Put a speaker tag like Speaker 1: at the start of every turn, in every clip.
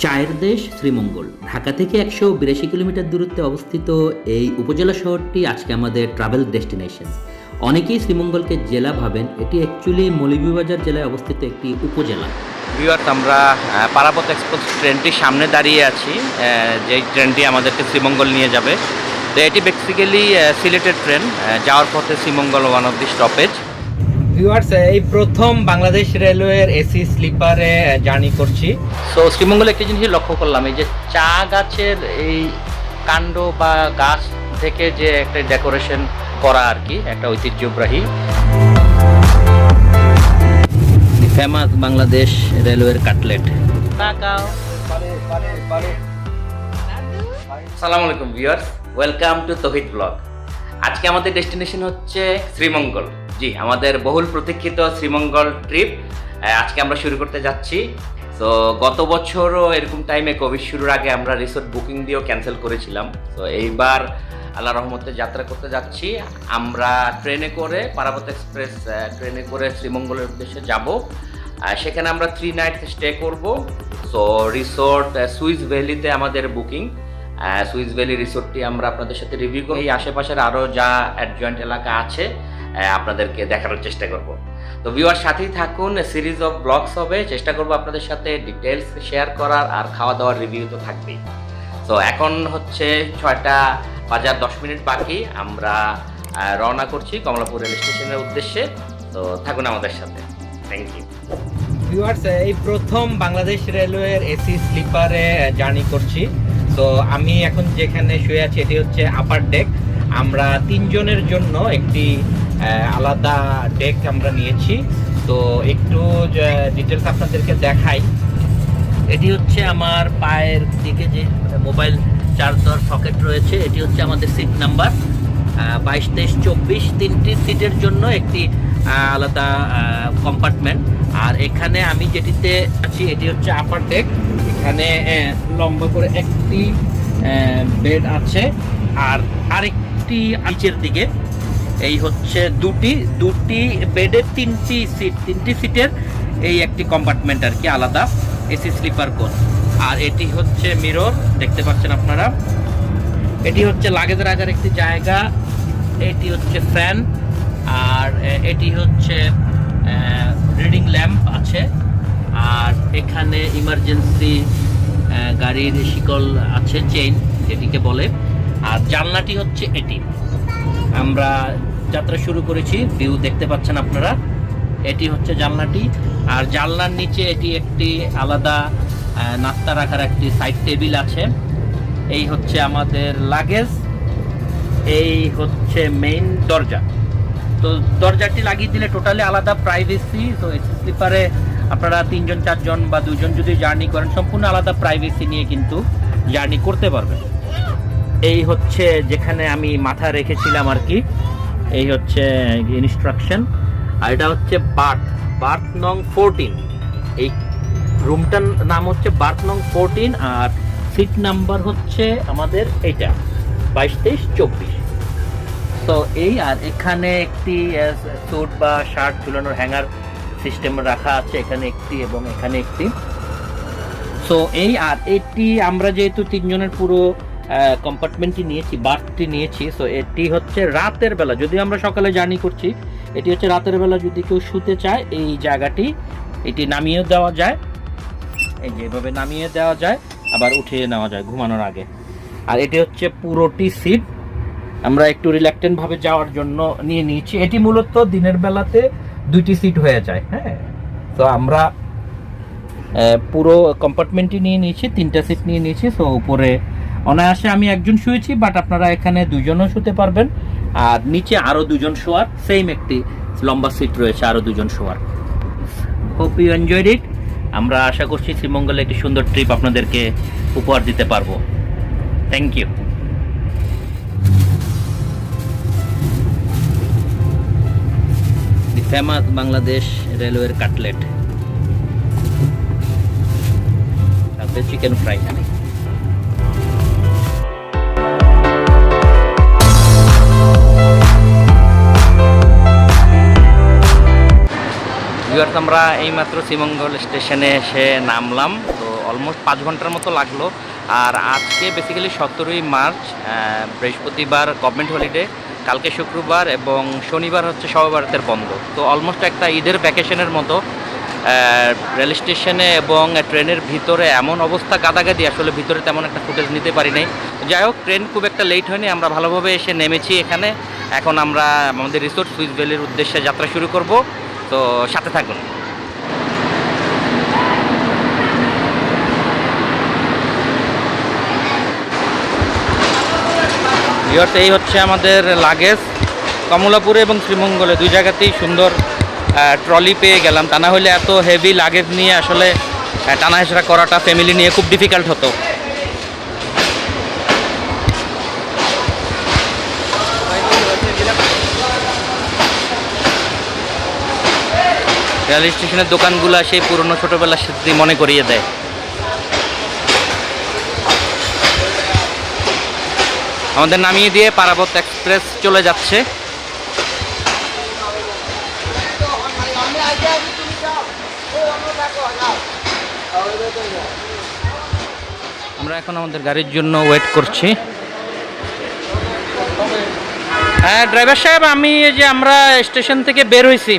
Speaker 1: চায়ের দেশ শ্রীমঙ্গল ঢাকা থেকে 182 কিলোমিটার দূরত্বে অবস্থিত এই উপজেলা শহরটি আজকে আমাদের ট্রাভেল ডেস্টিনেশন। অনেকেই শ্রীমঙ্গলকে জেলা ভাবেন, এটি অ্যাকচুয়ালি মৌলভীবাজার জেলায় অবস্থিত একটি উপজেলা।
Speaker 2: ভিউয়ার্স, আমরা পারাবত এক্সপ্রেস ট্রেনটির সামনে দাঁড়িয়ে আছি, যেই ট্রেনটি আমাদেরকে শ্রীমঙ্গল নিয়ে যাবে। তো এটি বেসিক্যালি সিলেটের ট্রেন, যাওয়ার পথে Sreemangal one of the stoppage. Viewers, এই প্রথম বাংলাদেশ রেলওয়ের এসি স্লিপারে জার্নি করছি। সো শ্রীমঙ্গলে একটি জিনিস লক্ষ্য করলাম, এই যে চা গাছের এই কাণ্ড বা গাছ থেকে যে একটা ডেকোরেশন করা আর কি, একটা ঐতিহ্যবাহী ফেমাস বাংলাদেশ রেলওয়ের কাটলেট। আসসালামু আলাইকুম viewers, welcome to Touhid blog. আজকে আমাদের ডেস্টিনেশন হচ্ছে শ্রীমঙ্গল। জি, আমাদের বহুল প্রতীক্ষিত শ্রীমঙ্গল ট্রিপ আজকে আমরা শুরু করতে যাচ্ছি। তো গত বছরও এরকম টাইমে কোভিড শুরুর আগে আমরা রিসোর্ট বুকিং দিয়েও ক্যান্সেল করেছিলাম। তো এইবার আল্লাহ রহমতে যাত্রা করতে যাচ্ছি। আমরা ট্রেনে করে পারাবত এক্সপ্রেস ট্রেনে করে শ্রীমঙ্গলের উদ্দেশ্যে যাব। সেখানে আমরা 3 নাইটস স্টে করব। সো রিসোর্ট সুইস ভ্যালিতে আমাদের বুকিং। সুইস ভ্যালি রিসোর্টটি আমরা আপনাদের সাথে রিভিউ করি। এই আশেপাশের আরও যা অ্যাডজয়েন্ট এলাকা আছে আপনাদেরকে দেখানোর চেষ্টা করব। তো ভিউয়ার সাথেই থাকুন, সিরিজ অফ ব্লগস হবে, চেষ্টা করব আপনাদের সাথে ডিটেলস শেয়ার করার, আর খাওয়া দাওয়ার রিভিউ তো থাকবেই। তো এখন হচ্ছে 6:10 বাকি, আমরা রওনা করছি কমলাপুর রেল স্টেশনের উদ্দেশ্যে। তো থাকুন আমাদের সাথে, থ্যাংক ইউ। ভিউয়ার্স, এই প্রথম বাংলাদেশ রেলওয়ের এসি স্লিপারে জার্নি করছি। তো আমি এখন যেখানে শুয়ে আছি এটি হচ্ছে আপার ডেক। আমরা 3 জনের জন্য একটি আলাদা ডেক আমরা নিয়েছি। তো একটু ডিটেলস আপনাদেরকে দেখাই। এটি হচ্ছে আমার পায়ের দিকে যে মোবাইল চার্জার সকেট রয়েছে, এটি হচ্ছে আমাদের সিট নাম্বার 22, 23, 24। 3টি সিটের জন্য একটি আলাদা কম্পার্টমেন্ট। আর এখানে আমি যেটিতে আছি এটি হচ্ছে আপার ডেক। এখানে লম্বা করে একটি বেড আছে, আর আরেকটি নিচের দিকে এই হচ্ছে দুটি বেডের 3টি সিটের এই একটি কম্পার্টমেন্ট আর কি, আলাদা এসি স্লিপার কোচ। আর এটি হচ্ছে মিরর, দেখতে পাচ্ছেন আপনারা। এটি হচ্ছে লাগেজ রাখার একটি জায়গা। এটি হচ্ছে ফ্যান, আর এটি হচ্ছে রিডিং ল্যাম্প আছে। আর এখানে ইমার্জেন্সি গাড়ির শিকল আছে, চেইন যেটিকে বলে। আর জানলাটি হচ্ছে এটি। আমরা যাত্রা শুরু করেছি, ভিউ দেখতে পাচ্ছেন আপনারা। এটি হচ্ছে জানলাটি, আর জানলার নিচে এটি একটি আলাদা নাস্তা রাখার একটি সাইড টেবিল আছে। এই হচ্ছে আমাদের লাগেজ, এই হচ্ছে মেইন দরজা। তো দরজাটি লাগিয়ে দিলে টোটালি আলাদা প্রাইভেসি। তো এসি স্লিপারে আপনারা 3 জন 4 জন বা 2 জন যদি জার্নি করেন, সম্পূর্ণ আলাদা প্রাইভেসি নিয়ে কিন্তু জার্নি করতে পারবেন। এই হচ্ছে যেখানে আমি মাথা রেখেছিলাম আর কি, এই হচ্ছে ইনস্ট্রাকশন। আর এটা হচ্ছে বার্থ নং 14। এই রুমটার নাম হচ্ছে বার্থ নং 14, আর সিট নাম্বার হচ্ছে আমাদের এইটা 22, 23, 24। তো এই, আর এখানে একটি স্যুট বা শার্ট ঝুলানোর হ্যাঙ্গার সিস্টেম রাখা আছে, এখানে একটি এবং এখানে একটি। সো এই, আর এটি আমরা যেহেতু 3 জনের পুরো কম্পার্টমেন্টটি নিয়েছি, বার্থটি নিয়েছি। সো এটি হচ্ছে রাতের বেলা, যদিও আমরা সকালে জার্নি করছি, এটি হচ্ছে রাতের বেলা যদি কেউ শুতে চায় এই জায়গাটি, এটি নামিয়ে দেওয়া যায়। এই যে এভাবে নামিয়ে দেওয়া যায়, আবার উঠিয়ে নেওয়া যায় ঘুমানোর আগে। আর এটি হচ্ছে পুরোটি সিট, আমরা একটু রিল্যাক্টেন্ট ভাবে যাওয়ার জন্য নিয়ে নিয়েছি। এটি মূলত দিনের বেলাতে 2টি সিট হয়ে যায়। হ্যাঁ, তো আমরা পুরো কম্পার্টমেন্টটি নিয়ে নিয়েছি, 3টা সিট নিয়ে নিয়েছি। সো উপরে অনায়াসে আমি একজন শুয়েছি, বাট আপনারা এখানে 2 জনও শুতে পারবেন। আর নিচে আরও 2 জন শোয়ার, সেম একটি লম্বা সিট রয়েছে, আরও 2 জন শোয়ার। Hope you enjoyed it. আমরা আশা করছি শ্রীমঙ্গলে একটি সুন্দর ট্রিপ আপনাদেরকে উপহার দিতে পারবো। Thank you. The famous Bangladesh রেলওয়ের কাটলেট, সাথে চিকেন ফ্রাই। আমরা এইমাত্র শ্রীমঙ্গল স্টেশনে এসে নামলাম। তো অলমোস্ট 5 ঘন্টার মতো লাগলো। আর আজকে বেসিক্যালি 17ই মার্চ, বৃহস্পতিবার গভর্নমেন্ট হলিডে, কালকে শুক্রবার এবং শনিবার হচ্ছে শবে বরাতের বন্ধ। তো অলমোস্ট একটা ঈদের ভ্যাকেশনের মতো। রেল স্টেশনে এবং ট্রেনের ভিতরে এমন অবস্থা কাদাকাদি, আসলে ভিতরে তেমন একটা ফুটেজ নিতে পারি নাই। যাই হোক, ট্রেন খুব একটা লেট হয়নি, আমরা ভালোভাবে এসে নেমেছি এখানে। এখন আমরা আমাদের রিসোর্ট সুইস ভ্যালির উদ্দেশ্যে যাত্রা শুরু করব, তো সাথে থাকুন। এই হচ্ছে আমাদের লাগেজ। কমলাপুরে এবং শ্রীমঙ্গলে 2 জায়গাতেই সুন্দর ট্রলি পেয়ে গেলাম, তা না হলে এত হেভি লাগেজ নিয়ে আসলে টানা হেঁচড়া করাটা ফ্যামিলি নিয়ে খুব ডিফিকাল্ট হতো। রেল স্টেশনের দোকানগুলো সেই পুরনো ছোটোবেলার স্মৃতি মনে করিয়ে দেয়। আমাদের নামিয়ে দিয়ে পারাবত এক্সপ্রেস চলে যাচ্ছে। আমরা এখন আমাদের গাড়ির জন্য ওয়েট করছি। হ্যাঁ ড্রাইভার সাহেব, আমি এই যে আমরা স্টেশন থেকে বের হয়েছি।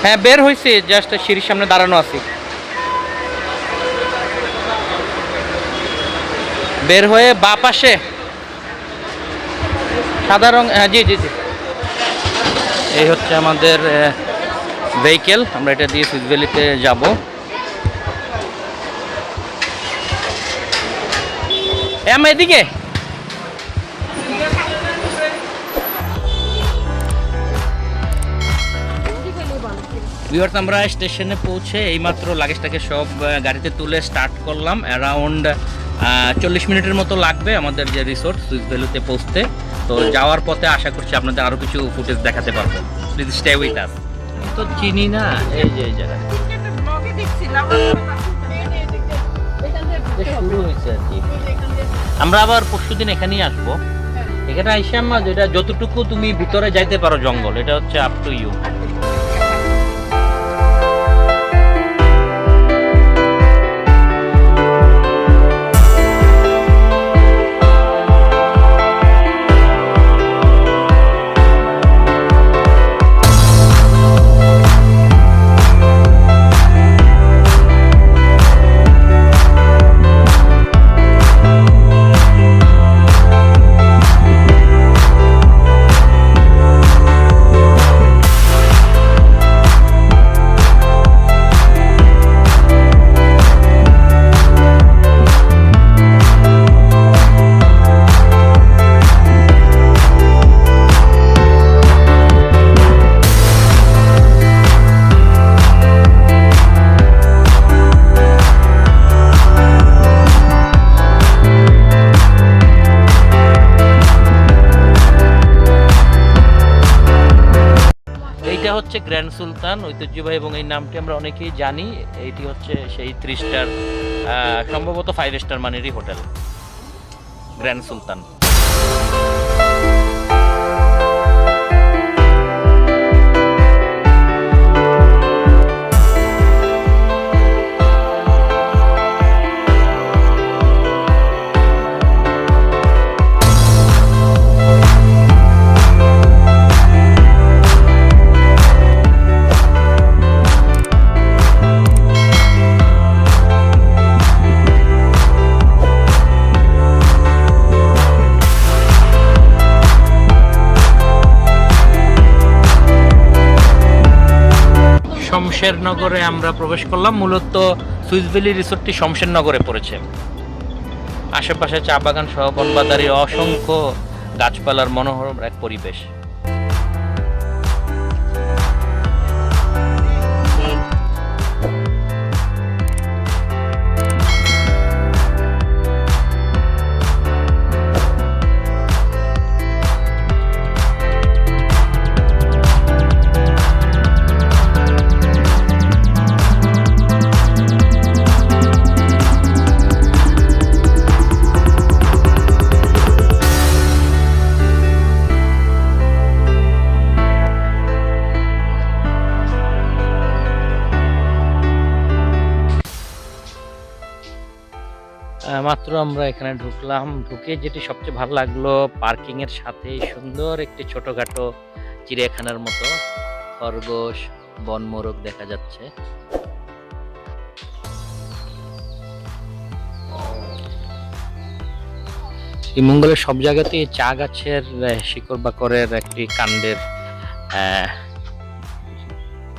Speaker 2: হ্যাঁ বের হয়েছি, জাস্ট সিঁড়ির সামনে দাঁড়ানো আছি। বের হয়ে বাঁ পাশে সাদা রং, হ্যাঁ জি জি জি, এই হচ্ছে আমাদের ভেহিকেল। আমরা এটা দিয়ে সুইস ভ্যালিতে যাব। এদিকে ভিউয়ার্স, আমরা স্টেশনে পৌঁছে এইমাত্র লাগেজটাকে সব গাড়িতে তুলে স্টার্ট করলাম। অ্যারাউন্ড 40 মিনিটের মতো লাগবে আমাদের যে রিসোর্ট সুইস ভ্যালিতে পৌঁছতে। তো যাওয়ার পথে আশা করছি আপনাদের আরও কিছু ফুটেজ দেখাতে পারবো। Please stay with us. তো চিনি না এই যে এই জায়গা শুরু হয়েছে আর কি। আমরা আবার পরশুদিন এখানেই আসবো। এখানে আইসা আমরা যেটা যতটুকু তুমি ভিতরে যাইতে পারো জঙ্গল, এটা হচ্ছে আপ টু ইউ। হচ্ছে গ্র্যান্ড সুলতান ঐতিহ্যবাহী, এবং এই নামটি আমরা অনেকেই জানি। এইটি হচ্ছে সেই 3 স্টার, সম্ভবত 5 স্টার মানেরই হোটেল, গ্র্যান্ড সুলতান। শমশেরনগরে আমরা প্রবেশ করলাম। মূলত সুইস ভ্যালি রিসোর্টটি শমশেরনগরে পড়েছে। আশেপাশে চা বাগান সহ বনবাদারি অসংখ্য গাছপালার মনোরম এক পরিবেশ।
Speaker 3: মাত্র আমরা এখানে ঢুকলাম, ঢুকে যেটি সবচেয়ে ভালো লাগলো পার্কিং এর সাথে সুন্দর একটি ছোটখাটো চিড়িয়াখানার মতো খরগোশ, বনমোরগ দেখা যাচ্ছে। শ্রীমঙ্গলের সব জায়গাতেই চা গাছের শিকড় বাকড়ের একটি কাণ্ডের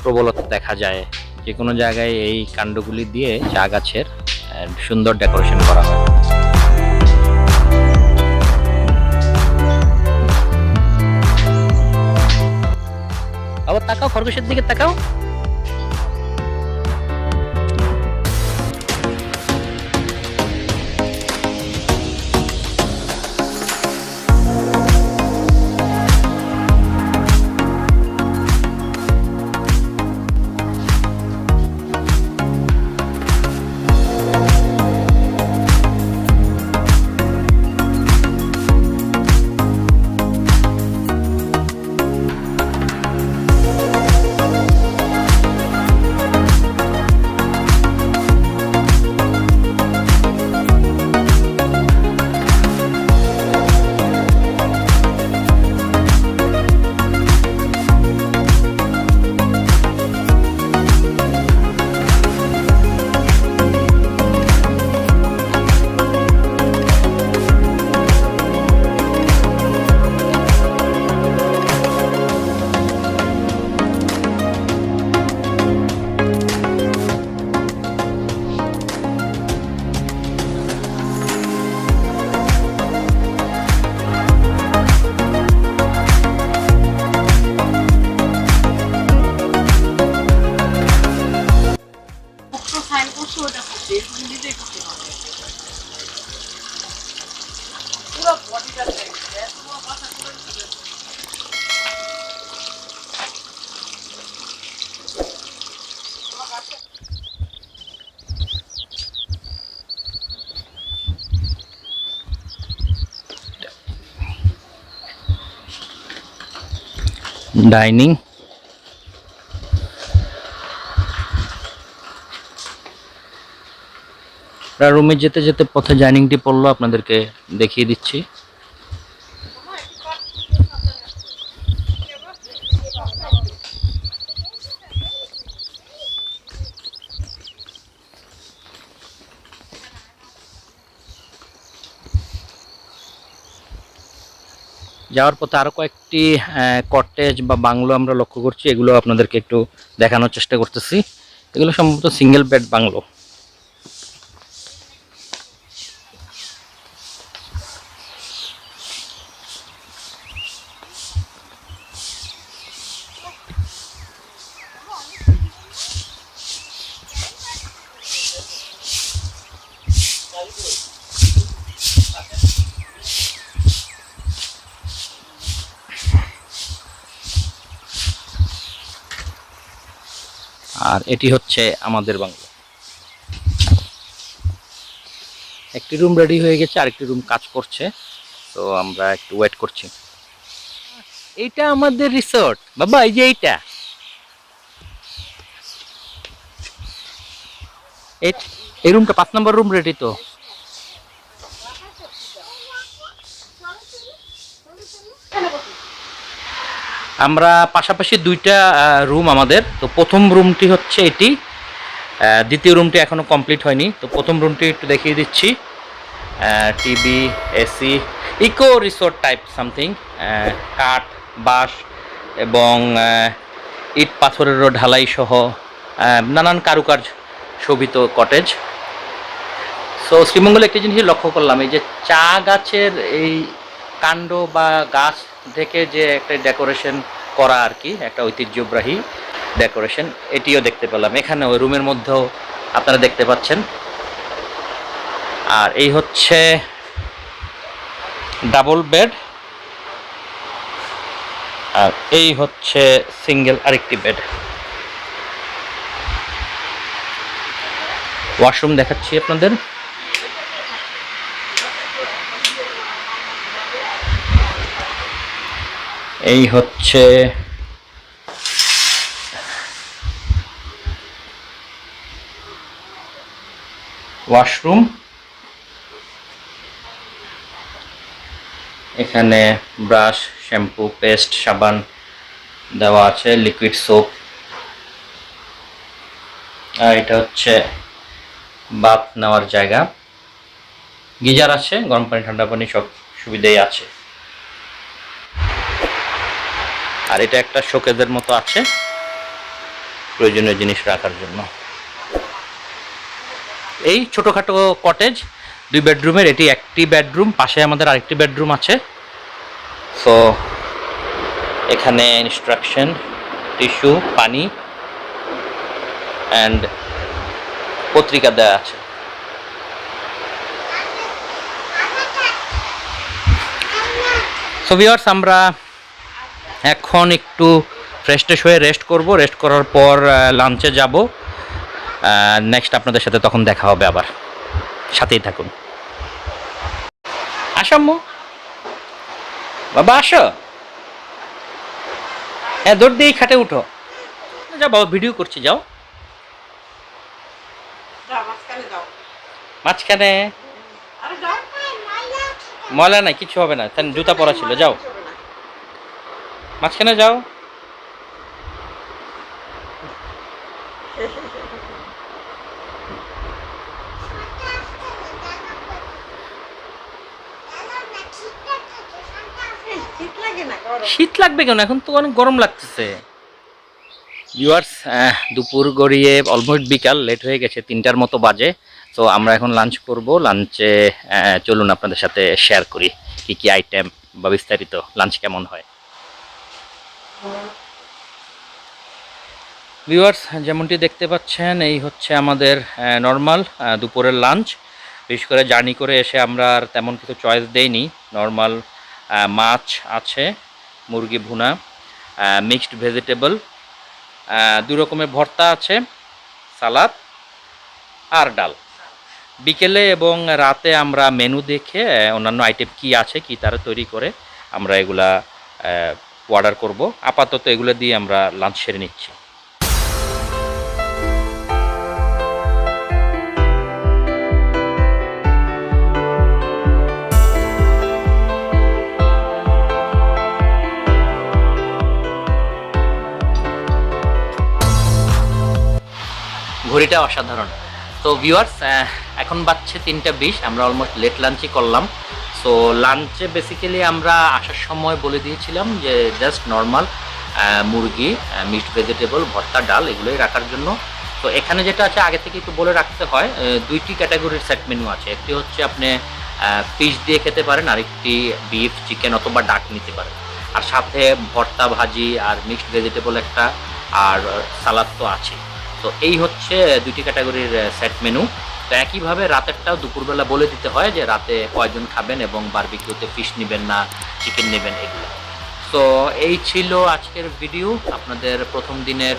Speaker 3: প্রবলতা দেখা যায়। যে কোনো জায়গায় এই কাণ্ডগুলি দিয়ে চা গাছের সুন্দর ডেকোরেশন করা হয়। আবার তাকাও, খরগোশের দিকে তাকাও। ডাইনিং, রুমে যেতে যেতে পথে ডাইনিংটি পড়লো, আপনাদেরকে দেখিয়ে দিচ্ছি। যাওয়ার পথে আরো কয়েকটি কটেজ বা বাংলো আমরা লক্ষ্য করছি, এগুলো আপনাদেরকে একটু দেখানোর চেষ্টা করতেছি। এগুলো সম্ভবত সিঙ্গেল বেড বাংলো। আর এটি হচ্ছে আমাদের বাংলো। একটি রুম রেডি হয়ে গেছে, আরেকটি রুম কাজ করছে, তো আমরা একটু ওয়েট করছি। এইটা আমাদের রিসোর্ট বাবা, এই যে এইটা, এই রুমটা 5 নম্বর রুম রেডি। তো আমরা পাশাপাশি দুইটা রুম আমাদের। তো প্রথম রুমটি হচ্ছে এটি, দ্বিতীয় রুমটি এখনো কমপ্লিট হয়নি। তো প্রথম রুমটি একটু দেখিয়ে দিচ্ছি। TV, AC, eco resort type something, কাঠ, বাঁশ এবং ইট পাথরেরও ঢালাই সহ নানান কারুকার্য শোভিত কটেজ। সো শ্রীমঙ্গলে একটি জিনিস লক্ষ্য করলাম, এই যে চা গাছের এই কাণ্ড বা গাছ থেকে যে একটা ডেকোরেশন করা আর কি, একটা ঐতিহ্যবাহী ডেকোরেশন, এটিও দেখতে পেলাম এখানে ওই রুমের মধ্যেও আপনারা দেখতে পাচ্ছেন। আর এই হচ্ছে ডাবল বেড, আর এই হচ্ছে সিঙ্গেল আরেকটি বেড। ওয়াশরুম দেখাচ্ছি আপনাদের। এই হচ্ছে ওয়াশরুম, এখানে ব্রাশ, শ্যাম্পু, পেস্ট, সাবান দেওয়া আছে, লিকুইড সোপ। আর এটা হচ্ছে বাথ নেওয়ার জায়গা, গিজার আছে, গরম পানি ঠান্ডা পানি সব সুবিধাই আছে। আর এটা একটা শোকেজের মতো আছে প্রয়োজনীয় জিনিস রাখার জন্য। এই ছোটখাটো কটেজ 2 বেডরুমের, এটি একটি বেডরুম, পাশে আমাদের আরেকটি বেডরুম আছে। সো এখানে ইনস্ট্রাকশন, টিস্যু, পানি অ্যান্ড পত্রিকা দেওয়া আছে। সো ভিউয়ার্স, আমরা এখন একটু ফ্রেশ হয়ে রেস্ট করব। রেস্ট করার পর লাঞ্চে যাব। নেক্সট আপনাদের সাথে তখন দেখা হবে আবার, সাথেই থাকুন। আসো আম্মু, বাবা আসো। হ্যাঁ, দৌড় দিয়ে খাটে উঠো। যাও বাবা, ভিডিও করছি, যাও মাঝখানে। ময়লা নাই, কিছু হবে না, জুতা পরা ছিল, যাও মাঝখানে যাও। শীত লাগবে কেন, এখন তো অনেক গরম লাগতেছে। ভিউয়ার্স, দুপুর গড়িয়ে অলমোস্ট বিকাল, লেট হয়ে গেছে, 3টার মতো বাজে। তো আমরা এখন লাঞ্চ করব। লাঞ্চে চলুন আপনাদের সাথে শেয়ার করি কি কি আইটেম বা বিস্তারিত লাঞ্চ কেমন হয়। ভিউয়ার্স, যেমনটি দেখতে পাচ্ছেন, এই হচ্ছে আমাদের নর্মাল দুপুরের লাঞ্চ। বিশেষ করে জার্নি করে এসে আমরা আর তেমন কিছু চয়েস দেইনি। নর্মাল মাছ আছে, মুরগি ভুনা, মিক্সড ভেজিটেবল, 2 রকমের ভর্তা আছে, সালাদ আর ডাল। বিকেলে এবং রাতে আমরা মেনু দেখে অন্যান্য আইটেম কি আছে, কি তারা তৈরি করে আমরা এগুলা অর্ডার করব। আপাতত এগুলো দিয়ে আমরা লাঞ্চ সেরে নিচ্ছি। ঘড়িটা অসাধারণ। তো ভিউয়ার্স, এখন বাজছে 3টা 20, আমরা অলমোস্ট লেট লাঞ্চই করলাম। সো লাঞ্চে বেসিক্যালি আমরা আসার সময় বলে দিয়েছিলাম যে জাস্ট নর্মাল মুরগি, মিক্সড ভেজিটেবল, ভর্তা, ডাল এগুলোই রাখার জন্য। তো এখানে যেটা আছে আগে থেকে একটু বলে রাখতে হয়, 2টি ক্যাটাগরির সেট মেনু আছে। একটি হচ্ছে আপনি ফিশ দিয়ে খেতে পারেন, আরেকটি বিফ, চিকেন অথবা ডাক নিতে পারেন। আর সাথে ভর্তা, ভাজি আর মিক্সড ভেজিটেবল একটা, আর সালাদ তো আছে। তো এই হচ্ছে 2টি ক্যাটাগরির সেট মেনু। তো একইভাবে রাতেরটাও দুপুরবেলা বলে দিতে হয় যে রাতে কয়জন খাবেন এবং বারবিকিউতে ফিশ নেবেন না চিকেন নেবেন এগুলো। তো এই ছিল আজকের ভিডিও, আপনাদের প্রথম দিনের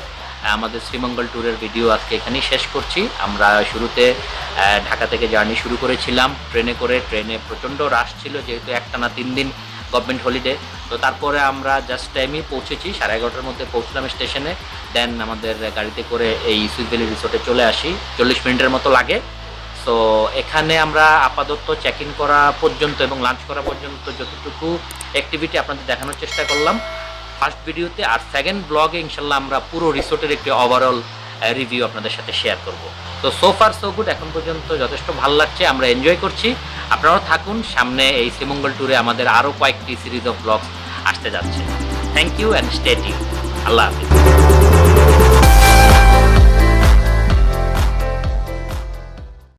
Speaker 3: আমাদের শ্রীমঙ্গল ট্যুরের ভিডিও আজকে এখানেই শেষ করছি। আমরা শুরুতে ঢাকা থেকে জার্নি শুরু করেছিলাম ট্রেনে করে। ট্রেনে প্রচণ্ড রাশ ছিল যেহেতু একটানা 3 দিন গভর্নমেন্ট হলিডে। তো তারপরে আমরা জাস্ট টাইমেই পৌঁছেছি, 11:30টার মধ্যে পৌঁছলাম স্টেশনে। দেন আমাদের গাড়িতে করে এই সুইস ভ্যালি রিসোর্টে চলে আসি, 40 মিনিটের মতো লাগে। সো এখানে আমরা আপাতত চেক ইন করা পর্যন্ত এবং লাঞ্চ করা পর্যন্ত যতটুকু অ্যাক্টিভিটি আপনাদের দেখানোর চেষ্টা করলাম ফার্স্ট ভিডিওতে। আর সেকেন্ড ব্লগে ইনশাল্লাহ আমরা পুরো রিসোর্টের একটি ওভারঅল রিভিউ আপনাদের সাথে শেয়ার করব। তো সো ফার সো গুড, এখন পর্যন্ত যথেষ্ট ভালো লাগছে, আমরা এনজয় করছি। আপনারাও থাকুন, সামনে এই শ্রীমঙ্গল ট্যুরে আমাদের আরও কয়েকটি সিরিজ অফ ব্লগস আসতে যাচ্ছে। Thank you and stay tuned. আল্লাহ হাফিজ।